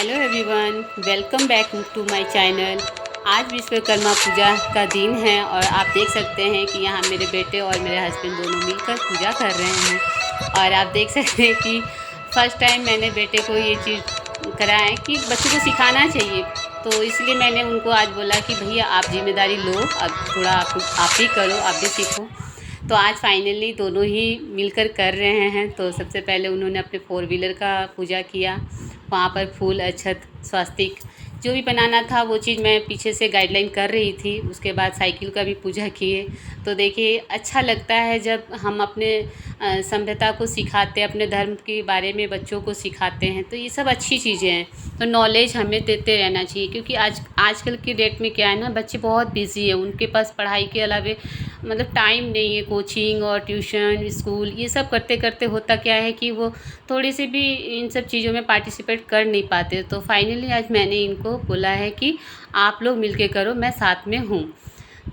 Hello everyone, welcome back to my channel. आज विश्वकर्मा पूजा का दिन है और आप देख सकते हैं कि यहाँ मेरे बेटे और मेरे हस्बैंड दोनों मिलकर पूजा कर रहे हैं। और आप देख सकते हैं कि फ़र्स्ट टाइम मैंने बेटे को ये चीज़ करा है कि बच्चों को सिखाना चाहिए। तो इसलिए मैंने उनको आज बोला कि भैया आप जिम्मेदारी लो, अब थोड़ा आप ही करो, आप भी सीखो। तो आज फाइनली दोनों ही मिलकर कर रहे हैं। तो सबसे पहले उन्होंने अपने 4 व्हीलर का पूजा किया। वहाँ पर फूल, अक्षत, स्वास्तिक जो भी बनाना था वो चीज़ मैं पीछे से गाइडलाइन कर रही थी। उसके बाद साइकिल का भी पूजा किए। तो देखिए अच्छा लगता है जब हम अपने सभ्यता को सिखाते हैं, अपने धर्म के बारे में बच्चों को सिखाते हैं, तो ये सब अच्छी चीज़ें हैं। तो नॉलेज हमें देते रहना चाहिए, क्योंकि आजकल की डेट में क्या है ना, बच्चे बहुत बिज़ी है, उनके पास पढ़ाई के अलावे मतलब टाइम नहीं है। कोचिंग और ट्यूशन, स्कूल ये सब करते करते होता क्या है कि वो थोड़ी सी भी इन सब चीज़ों में पार्टिसिपेट कर नहीं पाते। तो फाइनली आज मैंने इनको बोला है कि आप लोग मिलके करो, मैं साथ में हूँ।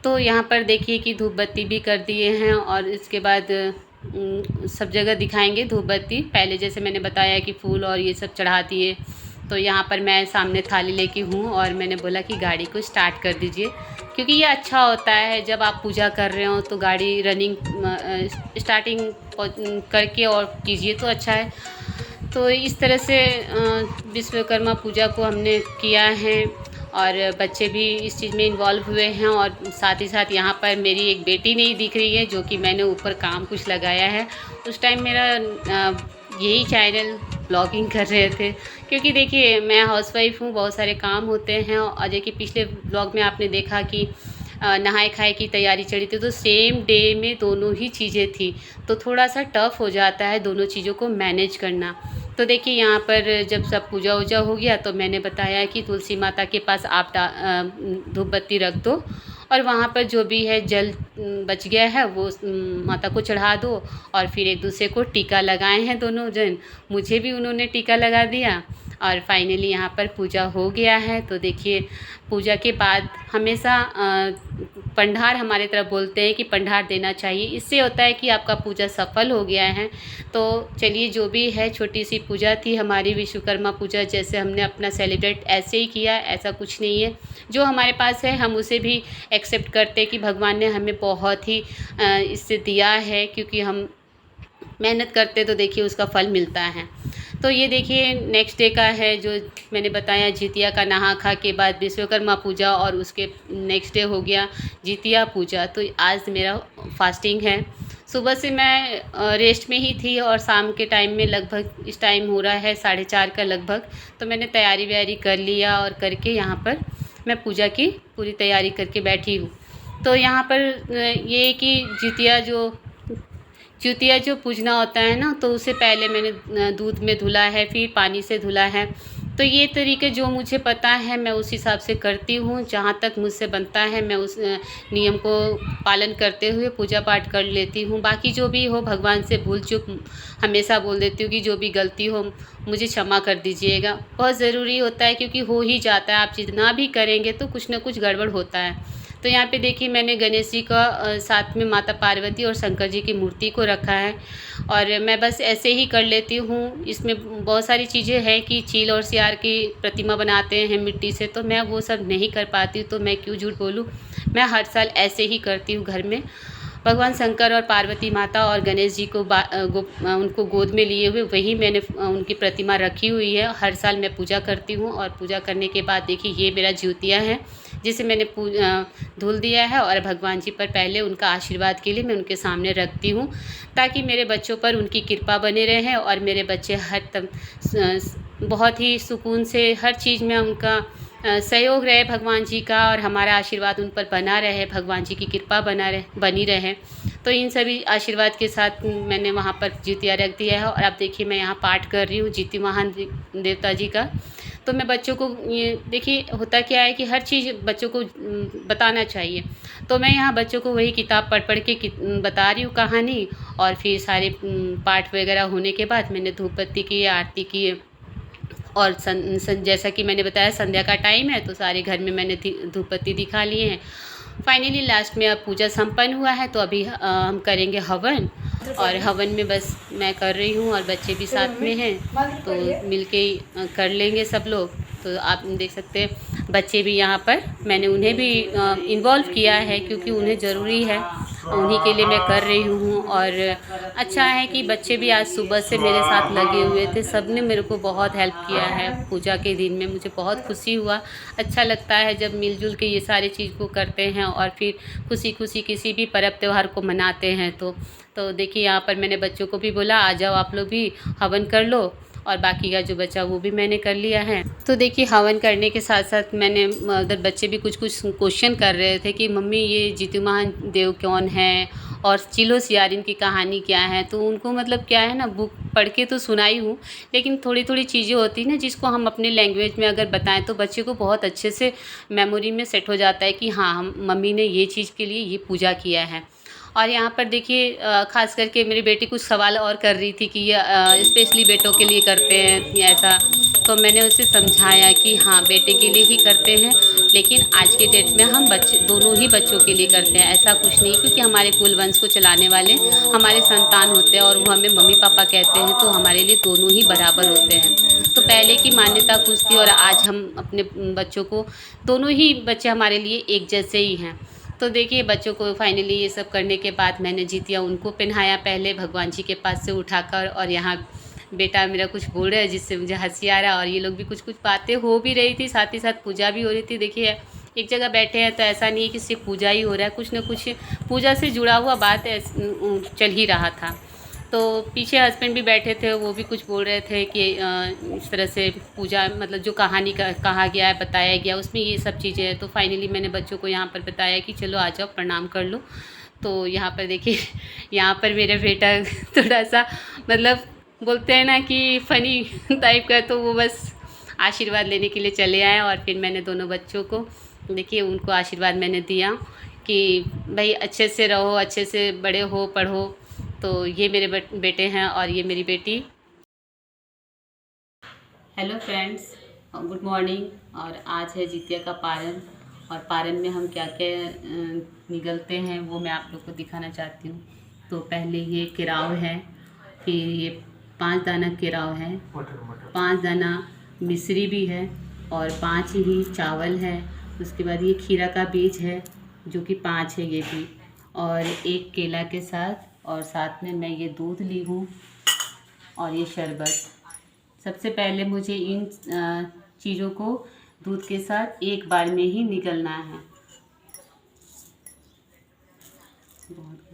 तो यहाँ पर देखिए कि धूप बत्ती भी कर दिए हैं और इसके बाद सब जगह दिखाएंगे धूप बत्ती। पहले जैसे मैंने बताया कि फूल और ये सब चढ़ा दिए। तो यहाँ पर मैं सामने थाली लेके हूँ और मैंने बोला कि गाड़ी को स्टार्ट कर दीजिए, क्योंकि ये अच्छा होता है जब आप पूजा कर रहे हो तो गाड़ी रनिंग स्टार्टिंग करके और कीजिए तो अच्छा है। तो इस तरह से विश्वकर्मा पूजा को हमने किया है और बच्चे भी इस चीज़ में इन्वॉल्व हुए हैं। और साथ ही साथ यहाँ पर मेरी एक बेटी नहीं दिख रही है, जो कि मैंने ऊपर काम कुछ लगाया है। उस टाइम मेरा यही चैनल ब्लॉगिंग कर रहे थे, क्योंकि देखिए मैं हाउसवाइफ हूँ, बहुत सारे काम होते हैं। और देखिए पिछले ब्लॉग में आपने देखा कि नहाए खाए की तैयारी चली थी, तो सेम डे में दोनों ही चीज़ें थी, तो थोड़ा सा टफ़ हो जाता है दोनों चीज़ों को मैनेज करना। तो देखिए यहाँ पर जब सब पूजा वूजा हो गया तो मैंने बताया कि तुलसी माता के पास आप धूप बत्ती रख दो और वहाँ पर जो भी है जल बच गया है वो माता को चढ़ा दो। और फिर एक दूसरे को टीका लगाए हैं दोनों जन, मुझे भी उन्होंने टीका लगा दिया और फाइनली यहाँ पर पूजा हो गया है। तो देखिए पूजा के बाद हमेशा पंडार हमारे तरफ बोलते हैं कि पंडार देना चाहिए, इससे होता है कि आपका पूजा सफल हो गया है। तो चलिए जो भी है, छोटी सी पूजा थी हमारी विश्वकर्मा पूजा, जैसे हमने अपना सेलिब्रेट ऐसे ही किया, ऐसा कुछ नहीं है। जो हमारे पास है हम उसे भी एक्सेप्ट करते हैं कि भगवान ने हमें बहुत ही इससे दिया है, क्योंकि हम मेहनत करते तो देखिए उसका फल मिलता है। तो ये देखिए नेक्स्ट डे का है, जो मैंने बताया जितिया का नहा खा के बाद विश्वकर्मा पूजा और उसके नेक्स्ट डे हो गया जितिया पूजा। तो आज मेरा फास्टिंग है। सुबह से मैं रेस्ट में ही थी और शाम के टाइम में लगभग इस टाइम हो रहा है 4:30 का लगभग, तो मैंने तैयारी व्यारी कर लिया और करके यहाँ पर मैं पूजा की पूरी तैयारी करके बैठी हूँ। तो यहाँ पर ये कि जितिया जो पूजना होता है ना, तो उससे पहले मैंने दूध में धुला है, फिर पानी से धुला है। तो ये तरीके जो मुझे पता है मैं उस हिसाब से करती हूँ, जहाँ तक मुझसे बनता है मैं उस नियम को पालन करते हुए पूजा पाठ कर लेती हूँ। बाकी जो भी हो भगवान से भूल चूक हमेशा बोल देती हूँ कि जो भी गलती हो मुझे क्षमा कर दीजिएगा। बहुत ज़रूरी होता है, क्योंकि हो ही जाता है, आप जितना भी करेंगे तो कुछ ना कुछ गड़बड़ होता है। तो यहाँ पे देखिए मैंने गणेश जी का साथ में माता पार्वती और शंकर जी की मूर्ति को रखा है और मैं बस ऐसे ही कर लेती हूँ। इसमें बहुत सारी चीज़ें हैं कि चील और सियार की प्रतिमा बनाते हैं मिट्टी से, तो मैं वो सब नहीं कर पाती, तो मैं क्यों झूठ बोलूँ। मैं हर साल ऐसे ही करती हूँ घर में। भगवान शंकर और पार्वती माता और गणेश जी को उनको गोद में लिए हुए वही मैंने उनकी प्रतिमा रखी हुई है। हर साल मैं पूजा करती हूँ और पूजा करने के बाद देखिए ये मेरा ज्योतिया है, जिसे मैंने धुल दिया है और भगवान जी पर पहले उनका आशीर्वाद के लिए मैं उनके सामने रखती हूँ, ताकि मेरे बच्चों पर उनकी कृपा बने रहे और मेरे बच्चे बहुत ही सुकून से हर चीज़ में उनका सहयोग रहे भगवान जी का, और हमारा आशीर्वाद उन पर बना रहे, भगवान जी की कृपा बनी रहे। तो इन सभी आशीर्वाद के साथ मैंने वहाँ पर जितिया रख दिया है। और अब देखिए मैं यहाँ पाठ कर रही हूँ जिति महान देवता जी का। तो मैं बच्चों को ये देखिए होता क्या है कि हर चीज़ बच्चों को बताना चाहिए, तो मैं यहाँ बच्चों को वही किताब पढ़ पढ़ के बता रही हूँ कहानी। और फिर सारे पाठ वगैरह होने के बाद मैंने धूप बत्ती की, आरती की और जैसा कि मैंने बताया संध्या का टाइम है, तो सारे घर में मैंने धूप बत्ती दिखा लिए हैं। फाइनली लास्ट में अब पूजा संपन्न हुआ है, तो अभी हम करेंगे हवन। और हवन में बस मैं कर रही हूँ और बच्चे भी साथ में हैं, तो मिलके ही कर लेंगे सब लोग। तो आप देख सकते हैं बच्चे भी यहाँ पर, मैंने उन्हें भी इन्वॉल्व किया है क्योंकि उन्हें ज़रूरी है, उन्हीं के लिए मैं कर रही हूँ। और अच्छा है कि बच्चे भी आज सुबह से मेरे साथ लगे हुए थे, सब ने मेरे को बहुत हेल्प किया है पूजा के दिन में। मुझे बहुत खुशी हुआ, अच्छा लगता है जब मिलजुल के ये सारी चीज़ को करते हैं और फिर खुशी खुशी किसी भी पर्व त्यौहार को मनाते हैं। तो देखिए यहाँ पर मैंने बच्चों को भी बोला आ जाओ आप लोग भी हवन कर लो, और बाकी का जो बचा वो भी मैंने कर लिया है। तो देखिए हवन करने के साथ साथ मैंने उधर बच्चे भी कुछ कुछ क्वेश्चन कर रहे थे कि मम्मी ये जीतू महादेव कौन है और चिलो सियारिन की कहानी क्या है। तो उनको मतलब क्या है ना, बुक पढ़ के तो सुनाई हूँ, लेकिन थोड़ी थोड़ी चीज़ें होती हैं ना जिसको हम अपने लैंग्वेज में अगर बताएं तो बच्चे को बहुत अच्छे से मेमोरी में सेट हो जाता है कि हाँ हम मम्मी ने ये चीज़ के लिए ये पूजा किया है। और यहाँ पर देखिए ख़ास करके मेरी बेटी कुछ सवाल और कर रही थी कि ये स्पेशली बेटों के लिए करते हैं या ऐसा। तो मैंने उसे समझाया कि हाँ बेटे के लिए ही करते हैं, लेकिन आज के डेट में हम बच्चे दोनों ही बच्चों के लिए करते हैं, ऐसा कुछ नहीं। क्योंकि हमारे कुल वंश को चलाने वाले हमारे संतान होते हैं और वो हमें मम्मी पापा कहते हैं, तो हमारे लिए दोनों ही बराबर होते हैं। तो पहले की मान्यता कुछ थी और आज हम अपने बच्चों को, दोनों ही बच्चे हमारे लिए एक जैसे ही हैं। तो देखिए बच्चों को फाइनली ये सब करने के बाद मैंने जितिया उनको पहनाया पहले भगवान जी के पास से उठाकर, और यहाँ बेटा मेरा कुछ बोल रहा है जिससे मुझे हंसी आ रहा है, और ये लोग भी कुछ कुछ बातें हो भी रही थी, साथ ही साथ पूजा भी हो रही थी। देखिए एक जगह बैठे हैं तो ऐसा नहीं है कि सिर्फ पूजा ही हो रहा है, कुछ न कुछ पूजा से जुड़ा हुआ बात चल ही रहा था। तो पीछे हस्बैंड भी बैठे थे, वो भी कुछ बोल रहे थे कि इस तरह से पूजा मतलब जो कहानी का कहा गया है बताया गया उसमें ये सब चीज़ें हैं। तो फाइनली मैंने बच्चों को यहाँ पर बताया कि चलो आ जाओ प्रणाम कर लो। तो यहाँ पर देखिए यहाँ पर मेरा बेटा थोड़ा सा मतलब बोलते हैं ना कि फ़नी टाइप का, तो वो बस आशीर्वाद लेने के लिए चले आए। और फिर मैंने दोनों बच्चों को देखिए उनको आशीर्वाद मैंने दिया कि भाई अच्छे से रहो, अच्छे से बड़े हो, पढ़ो। तो ये मेरे बेटे हैं और ये मेरी बेटी। Hello friends, good morning. और आज है जितिया का पारण, और पारण में हम क्या क्या निगलते हैं वो मैं आप लोग को दिखाना चाहती हूँ। तो पहले ये केराव है, फिर ये 5 दाना केराव है, 5 दाना मिश्री भी है, और 5 ही चावल है। उसके बाद ये खीरा का बीज है जो कि 5 है ये भी, और एक केला के साथ, और साथ में मैं ये दूध ली हूँ और ये शरबत। सबसे पहले मुझे इन चीज़ों को दूध के साथ एक बार में ही निगलना है। बहुत